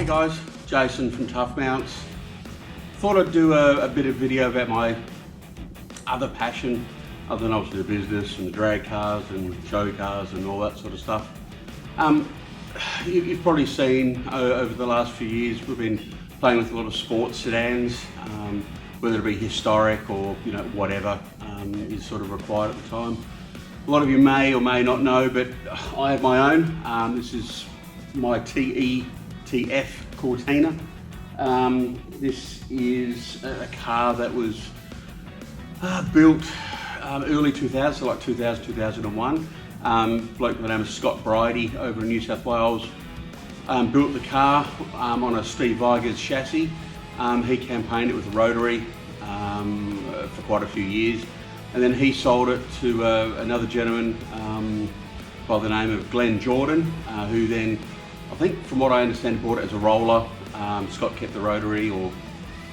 Hey guys, Jason from Tuff Mounts. Thought I'd do a bit of video about my other passion, other than obviously the business and the drag cars and show cars and all that sort of stuff. You've probably seen over the last few years we've been playing with a lot of sports sedans, whether it be historic or whatever is sort of required at the time. A lot of you may or may not know, but I have my own. This is my TF Cortina. This is a car that was built early 2000, so like 2000, 2001. Bloke by the name of Scott Bridie over in New South Wales built the car on a Steve Viger's chassis. He campaigned it with a rotary for quite a few years, and then he sold it to another gentleman by the name of Glenn Jordan, who then, I think from what I understand, bought it as a roller. Scott kept the rotary, or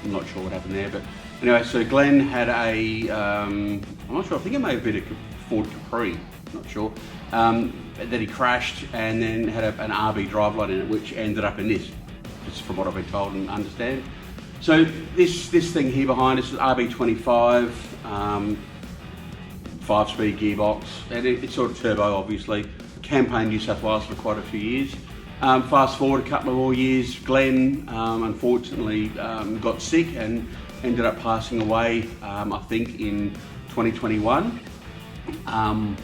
I'm not sure what happened there, but anyway, so Glenn had a, I'm not sure, I think it may have been a Ford Capri, not sure, that he crashed and then had an RB driveline in it, which ended up in this, just from what I've been told and understand. So this thing here behind us is RB25, 5-speed gearbox, and it's sort of turbo, obviously. Campaigned New South Wales for quite a few years. Fast forward a couple of more years, Glenn unfortunately got sick and ended up passing away, I think in 2021. And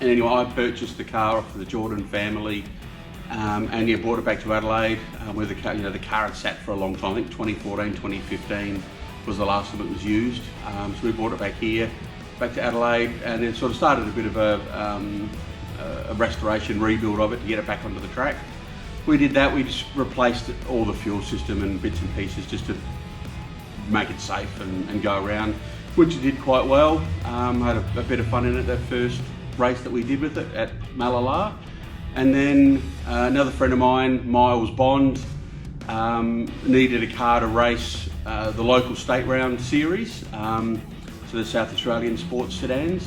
anyway, I purchased the car off the Jordan family, and yeah, brought it back to Adelaide, where the car, the car had sat for a long time. I think 2014, 2015 was the last time it was used. So we brought it back here, back to Adelaide, and then sort of started a bit of a restoration, rebuild of it to get it back onto the track. We did that. We just replaced all the fuel system and bits and pieces just to make it safe and go around, which it did quite well. Had a bit of fun in it that first race that we did with it at Malala. And then another friend of mine, Miles Bond, needed a car to race the local state round series, so the South Australian sports sedans.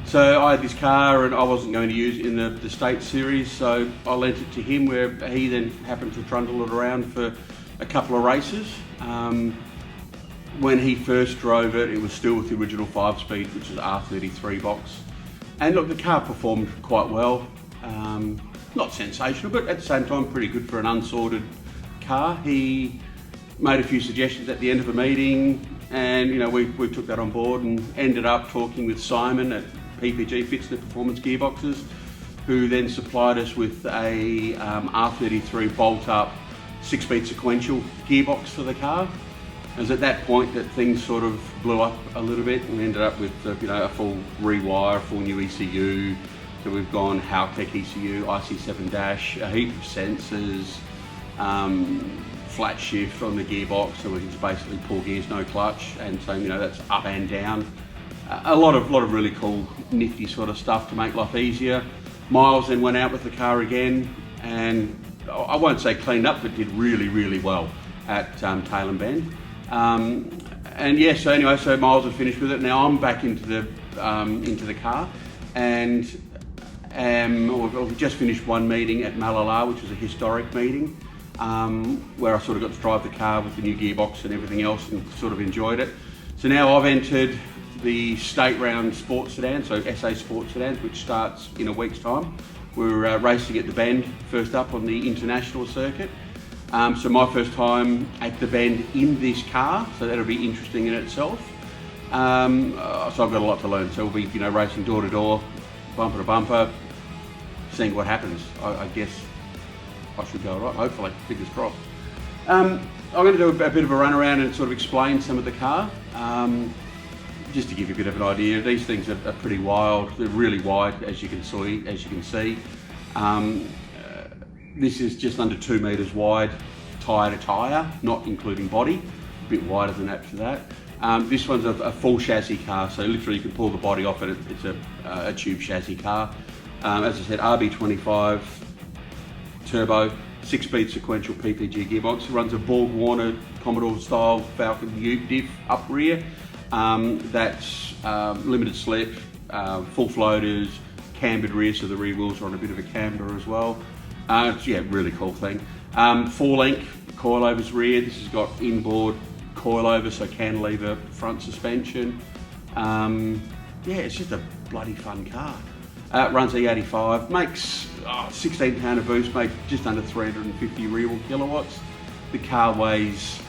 So I had this car and I wasn't going to use it in the state series, so I lent it to him, where he then happened to trundle it around for a couple of races. When he first drove it, it was still with the original 5-speed, which is R33 box. And look, the car performed quite well. Not sensational, but at the same time pretty good for an unsorted car. He made a few suggestions at the end of the meeting, and we took that on board and ended up talking with Simon at PPG Fits the Performance Gearboxes, who then supplied us with a R33 bolt-up 6-speed sequential gearbox for the car. It was at that point that things sort of blew up a little bit, and we ended up with a full rewire, full new ECU. So we've gone Haltech ECU, IC7 dash, a heap of sensors, flat shift on the gearbox, so we can just basically pull gears, no clutch, and so that's up and down. A lot of really cool, nifty sort of stuff to make life easier. Miles then went out with the car again, and I won't say cleaned up, but did really well at Tailem Bend. And yeah, so anyway, so Miles had finished with it. Now I'm back into the car, and we've just finished one meeting at Malala, which was a historic meeting, where I sort of got to drive the car with the new gearbox and everything else, and sort of enjoyed it. So now I've entered the state round sports sedan, so SA sports sedans, which starts in a week's time. We're racing at the Bend first up on the international circuit. So my first time at the Bend in this car, so that'll be interesting in itself. So I've got a lot to learn. So we'll be racing door to door, bumper to bumper, seeing what happens. I guess I should go right, hopefully, fingers crossed. I'm going to do a bit of a run around and sort of explain some of the car. Just to give you a bit of an idea, these things are pretty wild. They're really wide, as you can see. This is just under 2 meters wide, tyre to tyre, not including body. A bit wider than that for that. This one's a full chassis car, so literally you can pull the body off it. It's a tube chassis car. As I said, RB25 turbo, 6-speed sequential PPG gearbox. It runs a Borg Warner Commodore style Falcon Ute diff up rear. That's limited slip, full floaters, cambered rear, so the rear wheels are on a bit of a camber as well. It's, yeah, really cool thing. 4 link coilovers rear. This has got inboard coilover, so cantilever front suspension. Yeah, it's just a bloody fun car. It runs E85, makes 16 pound of boost, makes just under 350 real kilowatts. The car weighs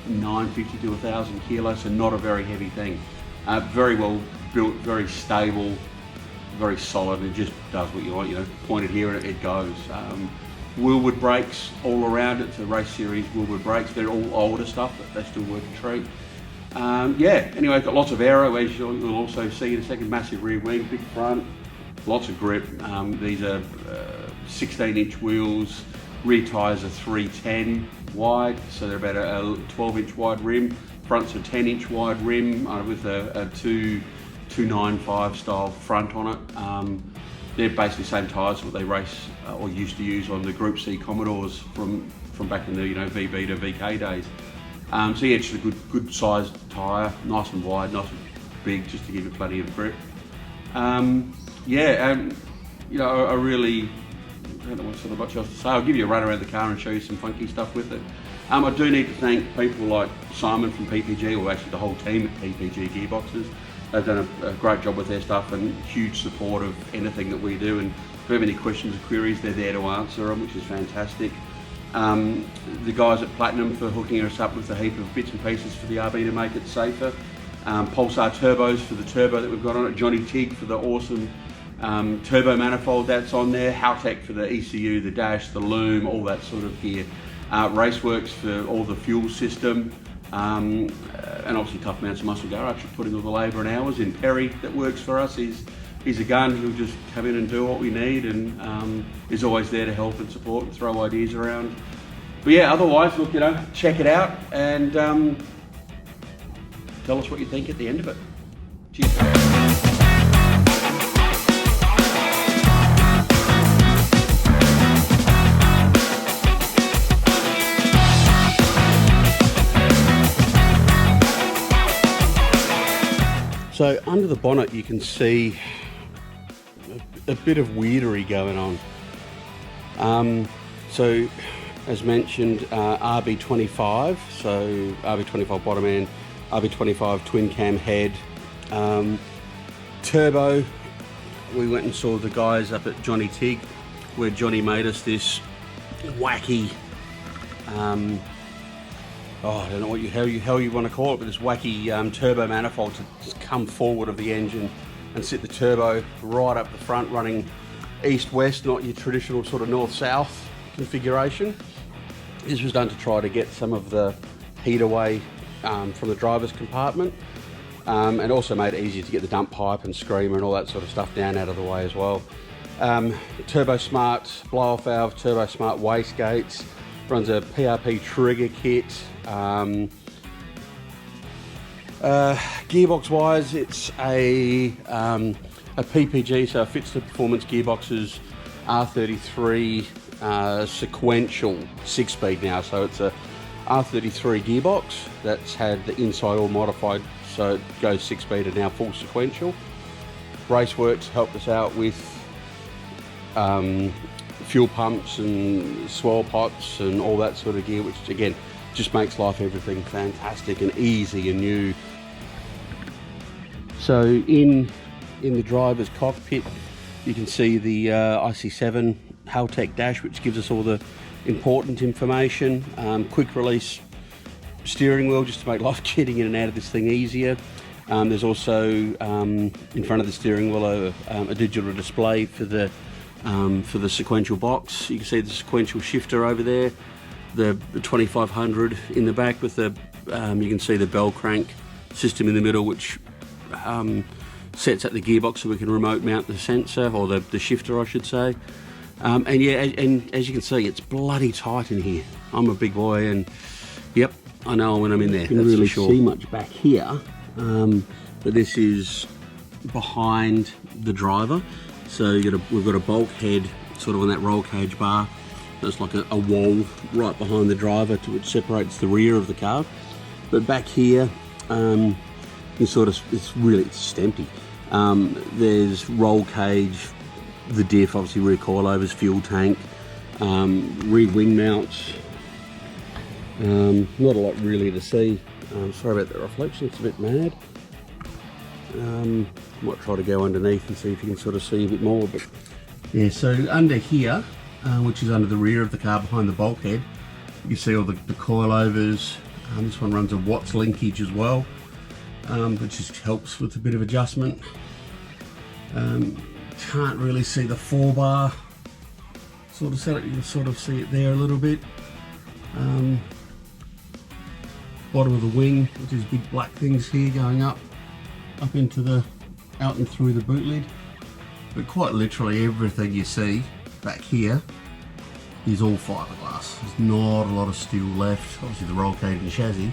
950 to 1,000 kilos, so not a very heavy thing. Very well built, very stable, very solid. It just does what you want, you know, point it here and it goes. Wheelwood brakes all around it. It's a race series Wheelwood brakes. They're all older stuff, but they still work a treat. Yeah, anyway, got lots of aero, as you'll also see in a second. Massive rear wing, big front, lots of grip. These are 16-inch wheels. Rear tyres are 310 wide, so they're about a 12-inch wide rim. Front's a 10-inch wide rim with a 295 style front on it. They're basically the same tyres that they race or used to use on the Group C Commodores from back in the VB to VK days. So yeah, just a good sized tyre, nice and wide, nice and big, just to give it plenty of grip. Yeah, I really don't know what sort of much else to say. I'll give you a run around the car and show you some funky stuff with it. I do need to thank people like Simon from PPG, or actually the whole team at PPG Gearboxes. They've done a great job with their stuff and huge support of anything that we do. And if we have any questions or queries, they're there to answer them, which is fantastic. The guys at Platinum for hooking us up with a heap of bits and pieces for the RB to make it safer. Pulsar turbos for the turbo that we've got on it. Johnny Tig for the awesome turbo manifold that's on there. Haltech for the ECU, the dash, the loom, all that sort of gear. Raceworks for all the fuel system. And obviously Tuff Mounts Muscle Garage for putting all the labour and hours in. Perry that works for us, he's a gun. He'll just come in and do what we need, and is always there to help and support and throw ideas around. But yeah, otherwise, look, check it out and tell us what you think at the end of it. Cheers. So under the bonnet you can see a bit of weirdery going on. So as mentioned, RB25, so RB25 bottom end, RB25 twin cam head. Turbo, we went and saw the guys up at Johnny Tig, where Johnny made us this wacky, I don't know how you want to call it, but this wacky turbo manifold to just come forward of the engine and sit the turbo right up the front, running east-west, not your traditional sort of north-south configuration. This was done to try to get some of the heat away from the driver's compartment, and also made it easier to get the dump pipe and screamer and all that sort of stuff down out of the way as well. Turbo Smart blow-off valve, Turbo Smart wastegates, runs a PRP trigger kit. Gearbox wise, it's a PPG, so it fits the Performance Gearboxes R33 sequential 6-speed now. So it's a R33 gearbox that's had the inside all modified, so it goes 6-speed and now full sequential. Raceworks helped us out with fuel pumps and swirl pots and all that sort of gear, which again just makes everything fantastic and easy and new. So in the driver's cockpit you can see the IC7 Haltech dash, which gives us all the important information. Quick release steering wheel just to make life getting in and out of this thing easier. There's also in front of the steering wheel a digital display for the sequential box. You can see the sequential shifter over there, the 2500 in the back with the you can see the bell crank system in the middle, which sets up the gearbox so we can remote mount the sensor, or the shifter I should say. And yeah, and as you can see, it's bloody tight in here. I'm a big boy, and yep, I know when I'm in there. You can really see much back here, but this is behind the driver. So we've got a bulkhead sort of on that roll cage bar. There's like a wall right behind the driver which separates the rear of the car. But back here, it's just empty. There's roll cage, the diff, obviously rear coilovers, fuel tank, rear wing mounts, Not a lot really to see. Sorry about the reflection, it's a bit mad. Might try to go underneath and see if you can sort of see a bit more. But yeah, so under here, which is under the rear of the car behind the bulkhead, you can see all the coilovers. This one runs a Watts linkage as well, which just helps with a bit of adjustment. Can't really see the 4-bar sort of setup. You can sort of see it there a little bit. Bottom of the wing, which is big black things here going up into the, out and through the boot lid. But quite literally everything you see back here is all fiberglass. There's not a lot of steel left. Obviously the roll cage and chassis,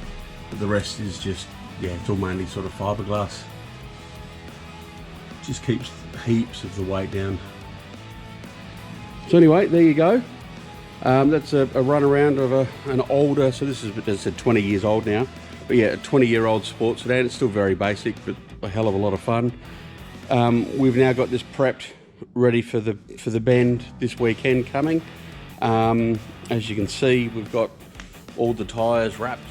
but the rest is just, yeah, it's all mainly sort of fiberglass. Just keeps heaps of the weight down. So anyway, there you go. That's a run around of an older, so this is, as I said, 20 years old now, but yeah, a 20-year-old sports sedan. It's still very basic, but a hell of a lot of fun. We've now got this prepped, ready for the bend this weekend coming. As you can see, we've got all the tyres wrapped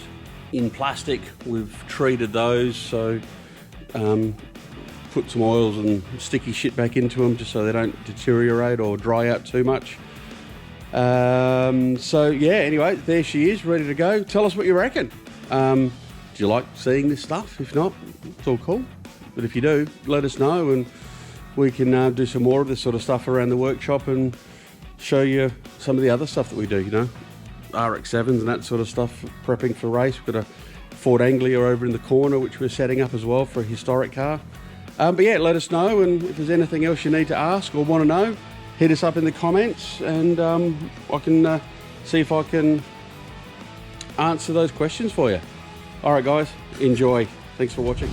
in plastic. We've treated those, so put some oils and sticky shit back into them just so they don't deteriorate or dry out too much. So yeah, anyway, there she is, ready to go. Tell us what you reckon. Do you like seeing this stuff? If not, it's all cool. But if you do, let us know and we can do some more of this sort of stuff around the workshop and show you some of the other stuff that we do, you know, RX-7s and that sort of stuff, prepping for race. We've got a Ford Anglia over in the corner, which we're setting up as well for a historic car. But yeah, let us know, and if there's anything else you need to ask or want to know, hit us up in the comments, and I can see if I can answer those questions for you. All right, guys, enjoy. Thanks for watching.